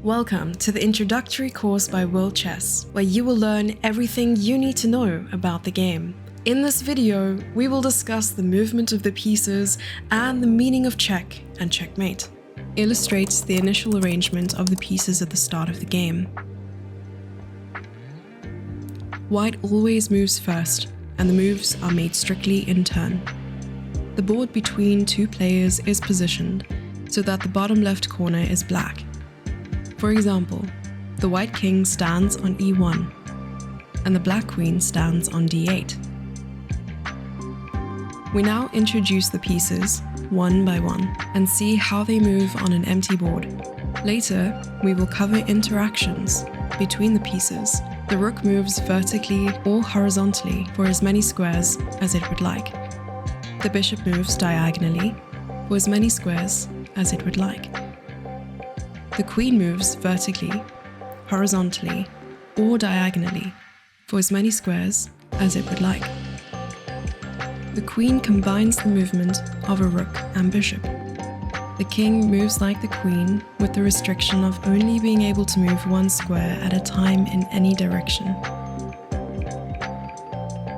Welcome to the introductory course by World Chess, where you will learn everything you need to know about the game. In this video, we will discuss the movement of the pieces and the meaning of check and checkmate. Illustrates the initial arrangement of the pieces at the start of the game. White always moves first, and the moves are made strictly in turn. The board between two players is positioned so that the bottom left corner is black. For example, the white king stands on e1, and the black queen stands on d8. We now introduce the pieces, one by one, and see how they move on an empty board. Later, we will cover interactions between the pieces. The rook moves vertically or horizontally for as many squares as it would like. The bishop moves diagonally for as many squares as it would like. The queen moves vertically, horizontally, or diagonally for as many squares as it would like. The queen combines the movement of a rook and bishop. The king moves like the queen with the restriction of only being able to move one square at a time in any direction.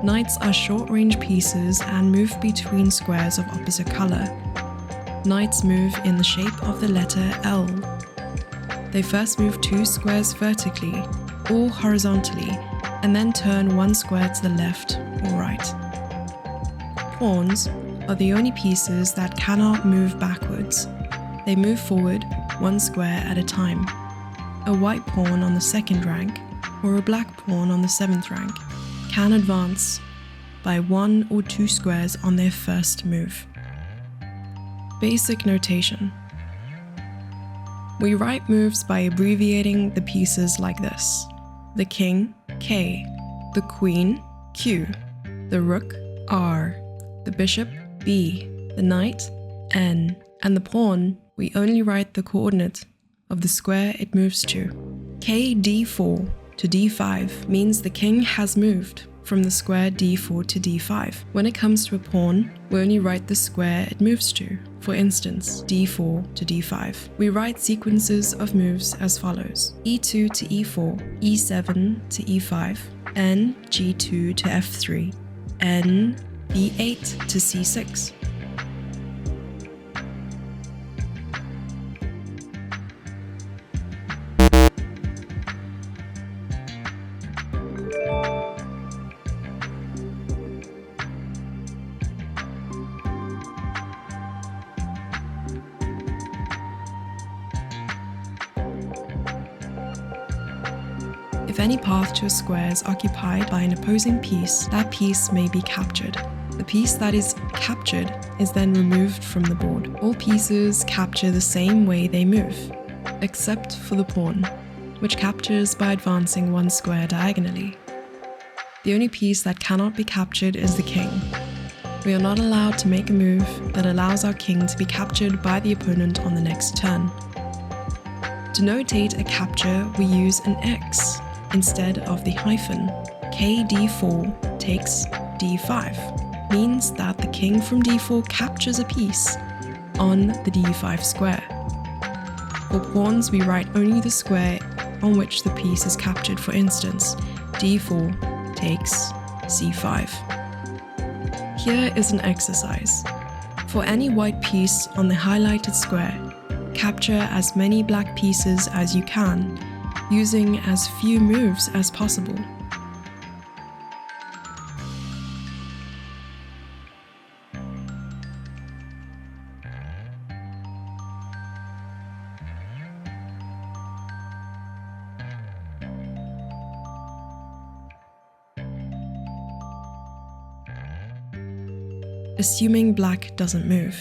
Knights are short-range pieces and move between squares of opposite color. Knights move in the shape of the letter L. They first move two squares vertically or horizontally, and then turn one square to the left or right. Pawns are the only pieces that cannot move backwards. They move forward one square at a time. A white pawn on the second rank or a black pawn on the 7th rank can advance by one or two squares on their first move. Basic notation. We write moves by abbreviating the pieces like this: the king, K, the queen, Q, the rook, R, the bishop, B, the knight, N, and the pawn, we only write the coordinate of the square it moves to. K d4 to d5 means the king has moved from the square d4 to d5. When it comes to a pawn, we only write the square it moves to. For instance, d4 to d5. We write sequences of moves as follows: e2 to e4, e7 to e5, n g2 to f3, n b8 to c6. If any path to a square is occupied by an opposing piece, that piece may be captured. The piece that is captured is then removed from the board. All pieces capture the same way they move, except for the pawn, which captures by advancing one square diagonally. The only piece that cannot be captured is the king. We are not allowed to make a move that allows our king to be captured by the opponent on the next turn. To notate a capture, we use an X instead of the hyphen. K d4 takes d5, means that the king from d4 captures a piece on the d5 square. For pawns, we write only the square on which the piece is captured. For instance, d4 takes c5. Here is an exercise. For any white piece on the highlighted square, capture as many black pieces as you can, using as few moves as possible. Assuming black doesn't move.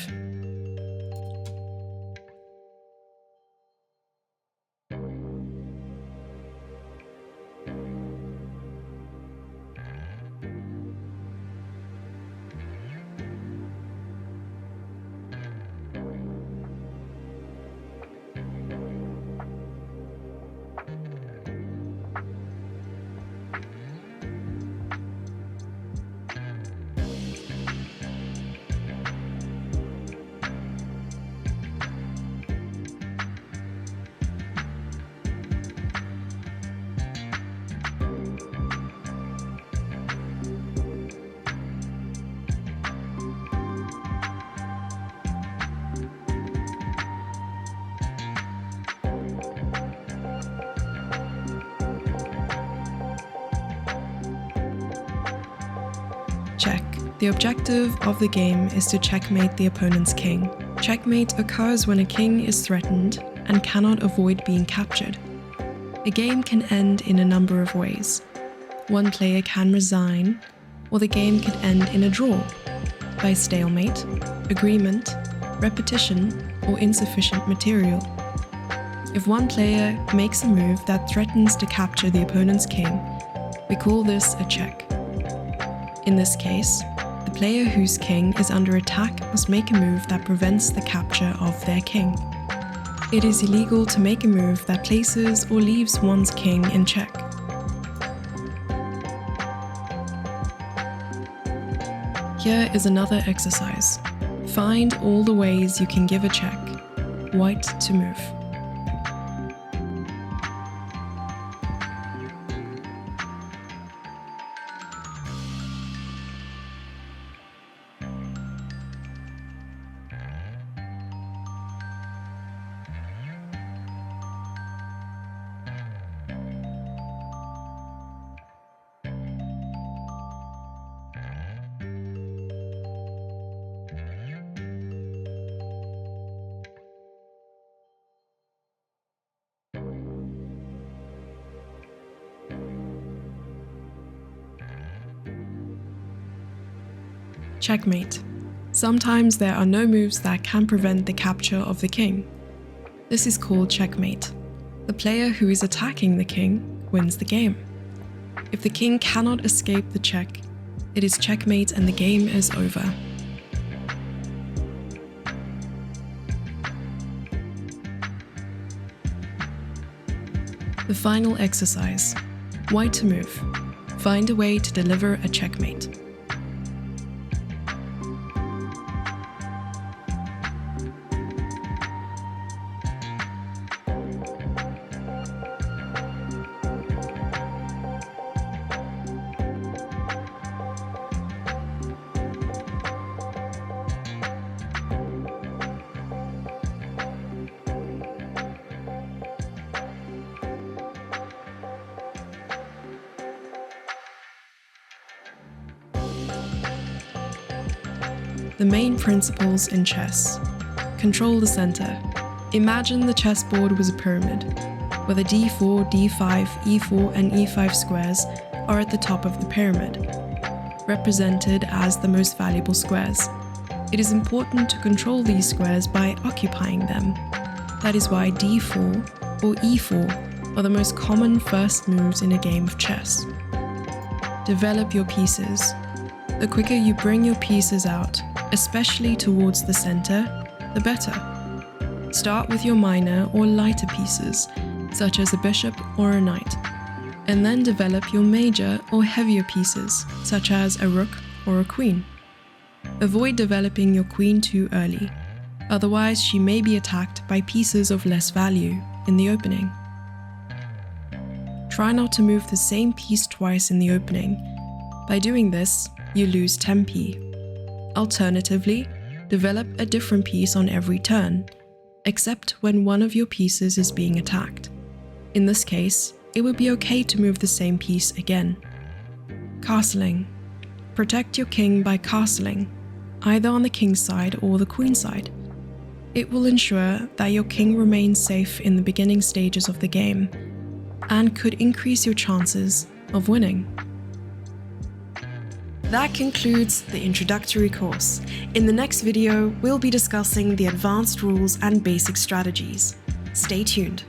Check. The objective of the game is to checkmate the opponent's king. Checkmate occurs when a king is threatened and cannot avoid being captured. A game can end in a number of ways. One player can resign, or the game could end in a draw, by stalemate, agreement, repetition, or insufficient material. If one player makes a move that threatens to capture the opponent's king, we call this a check. In this case, the player whose king is under attack must make a move that prevents the capture of their king. It is illegal to make a move that places or leaves one's king in check. Here is another exercise. Find all the ways you can give a check. White to move. Checkmate. Sometimes there are no moves that can prevent the capture of the king. This is called checkmate. The player who is attacking the king wins the game. If the king cannot escape the check, it is checkmate and the game is over. The final exercise. White to move. Find a way to deliver a checkmate. The main principles in chess. Control the center. Imagine the chessboard was a pyramid, where the d4, d5, e4 and e5 squares are at the top of the pyramid, represented as the most valuable squares. It is important to control these squares by occupying them. That is why d4 or e4 are the most common first moves in a game of chess. Develop your pieces. The quicker you bring your pieces out, especially towards the center, the better. Start with your minor or lighter pieces, such as a bishop or a knight, and then develop your major or heavier pieces, such as a rook or a queen. Avoid developing your queen too early, otherwise she may be attacked by pieces of less value in the opening. Try not to move the same piece twice in the opening. By doing this, you lose tempi. Alternatively, develop a different piece on every turn, except when one of your pieces is being attacked. In this case, it would be okay to move the same piece again. Castling. Protect your king by castling, either on the king's side or the queen's side. It will ensure that your king remains safe in the beginning stages of the game, and could increase your chances of winning. That concludes the introductory course. In the next video, we'll be discussing the advanced rules and basic strategies. Stay tuned.